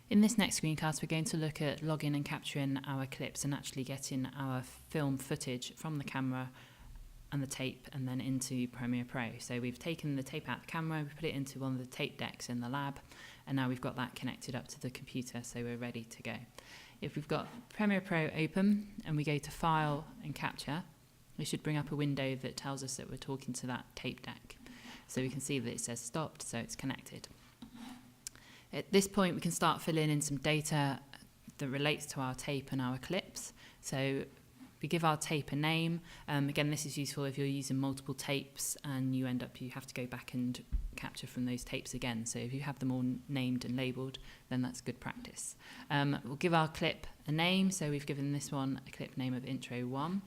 In this next screencast, we're going to look at logging and capturing our clips and actually getting our film footage from the camera and the tape and then into Premiere Pro. So we've taken the tape out of the camera, we put it into one of the tape decks in the lab, and now we've got that connected up to the computer, so we're ready to go. If we've got Premiere Pro open and we go to File and Capture, we should bring up a window that tells us that we're talking to that tape deck. So we can see that it says stopped, so it's connected. At this point, we can start filling in some data that relates to our tape and our clips. So we give our tape a name. Again, this is useful if you're using multiple tapes and you have to go back and capture from those tapes again. So if you have them all named and labelled, then that's good practice. We'll give our clip a name. So we've given this one a clip name of Intro 1.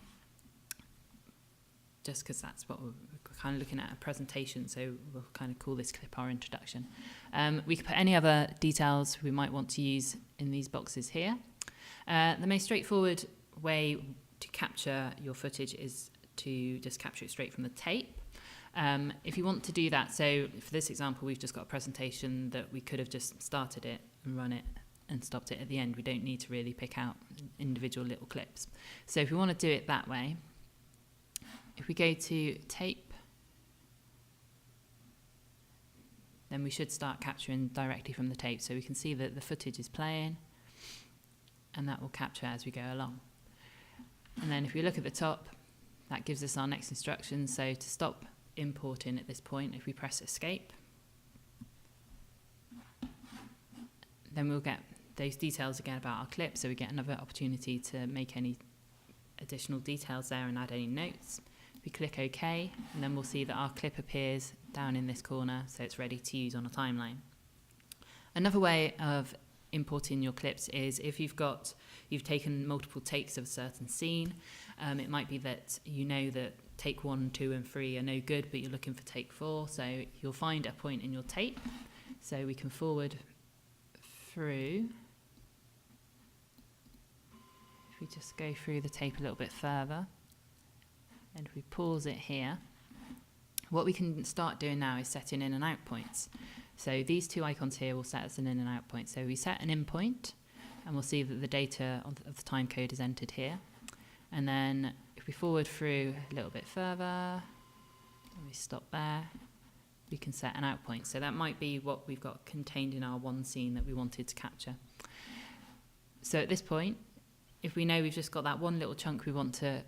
Just because that's what we're kind of looking at a presentation, so we'll kind of call this clip our introduction. We can put any other details we might want to use in these boxes here. The most straightforward way to capture your footage is to just capture it straight from the tape. If you want to do that, so for this example, we've just got a presentation that we could have just started it and run it and stopped it at the end. We don't need to really pick out individual little clips. So if we want to do it that way, if we go to tape, then we should start capturing directly from the tape. So we can see that the footage is playing, and that will capture as we go along. And then if we look at the top, that gives us our next instruction. So to stop importing at this point, if we press escape, then we'll get those details again about our clip. So we get another opportunity to make any additional details there and add any notes. We click OK, and then we'll see that our clip appears down in this corner, so it's ready to use on a timeline. Another way of importing your clips is if you've taken multiple takes of a certain scene. It might be that you know that take 1, 2, and 3 are no good, but you're looking for take 4, so you'll find a point in your tape. So we can forward through. If we just go through the tape a little bit further, and we pause it here, what we can start doing now is setting in and out points. So these two icons here will set us an in and out point. So we set an in point, and we'll see that the data of the time code is entered here. And then if we forward through a little bit further, and we stop there, we can set an out point. So that might be what we've got contained in our one scene that we wanted to capture. So at this point, if we know we've just got that one little chunk we want to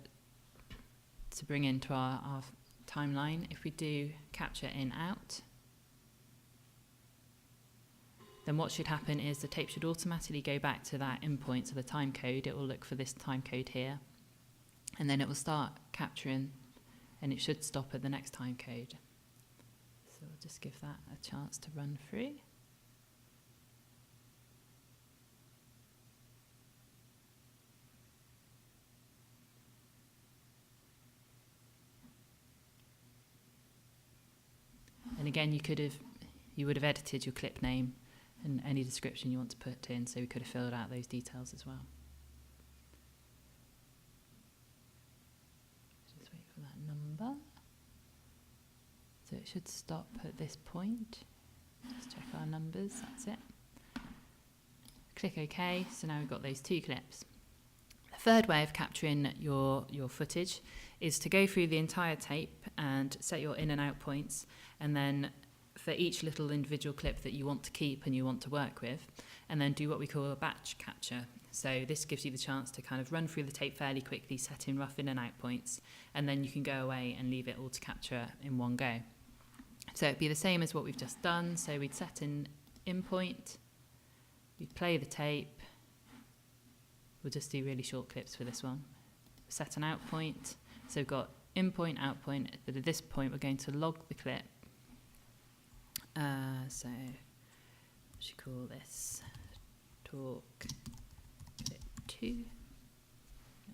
bring into our timeline, if we do capture in out, then what should happen is the tape should automatically go back to that in point, so the time code. It will look for this time code here, and then it will start capturing, and it should stop at the next time code. So we'll just give that a chance to run through. And again, you would have edited your clip name and any description you want to put in, so we could have filled out those details as well. Just wait for that number. So it should stop at this point. Just check our numbers, that's it. Click OK, so now we've got those two clips. The third way of capturing your footage is to go through the entire tape and set your in and out points, and then for each little individual clip that you want to keep and you want to work with, and then do what we call a batch capture. So this gives you the chance to kind of run through the tape fairly quickly, set in rough in and out points, and then you can go away and leave it all to capture in one go. So it'd be the same as what we've just done. So we'd set in point, we'd play the tape. We'll just do really short clips for this one. Set an out point. So we've got in point, out point, but at this point we're going to log the clip. So we should call this talk clip 2.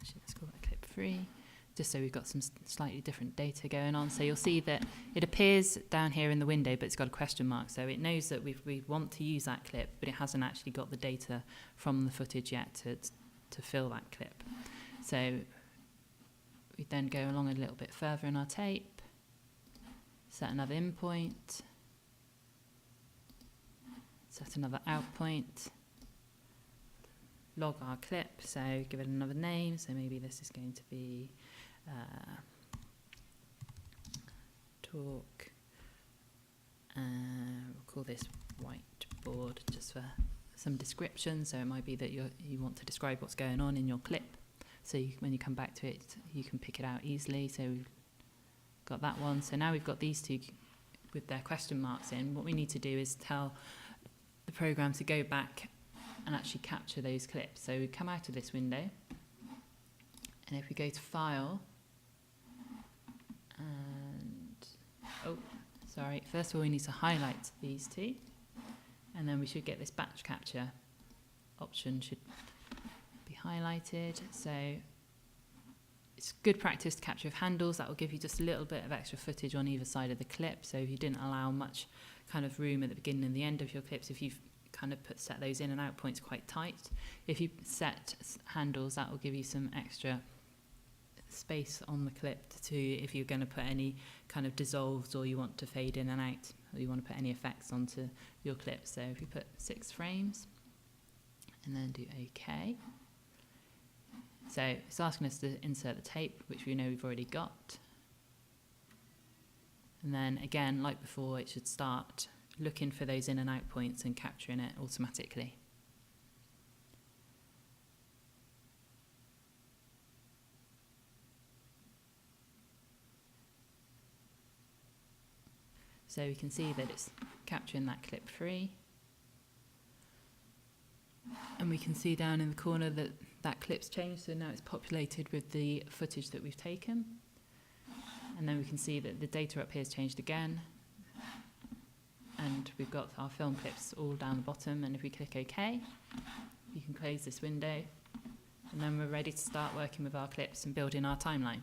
Actually, let's call it clip 3, just so we've got some slightly different data going on. So you'll see that it appears down here in the window, but it's got a question mark. So it knows that we want to use that clip, but it hasn't actually got the data from the footage yet to fill that clip. So we then go along a little bit further in our tape, set another in point, set another out point, log our clip, so give it another name. So maybe this is going to be talk. We'll call this whiteboard just for some description. So it might be that you want to describe what's going on in your clip. So when you come back to it, you can pick it out easily. So we've got that one. So now we've got these two with their question marks in. What we need to do is tell the program to go back and actually capture those clips. So we come out of this window, and if we go to File, and first of all we need to highlight these two, and then we should get this batch capture option should be highlighted. So it's good practice to capture with handles. That will give you just a little bit of extra footage on either side of the clip. So if you didn't allow much kind of room at the beginning and the end of your clips, if you've kind of set those in and out points quite tight, if you set handles, that will give you some extra space on the clip to, if you're going to put any kind of dissolves, or you want to fade in and out, or you want to put any effects onto your clip. So if you put 6 frames and then do OK. So it's asking us to insert the tape, which we know we've already got. And then again, like before, it should start looking for those in and out points and capturing it automatically. So we can see that it's capturing that clip free. And we can see down in the corner that that clip's changed, so now it's populated with the footage that we've taken. And then we can see that the data up here has changed again. And we've got our film clips all down the bottom, and if we click OK, you can close this window, and then we're ready to start working with our clips and building our timeline.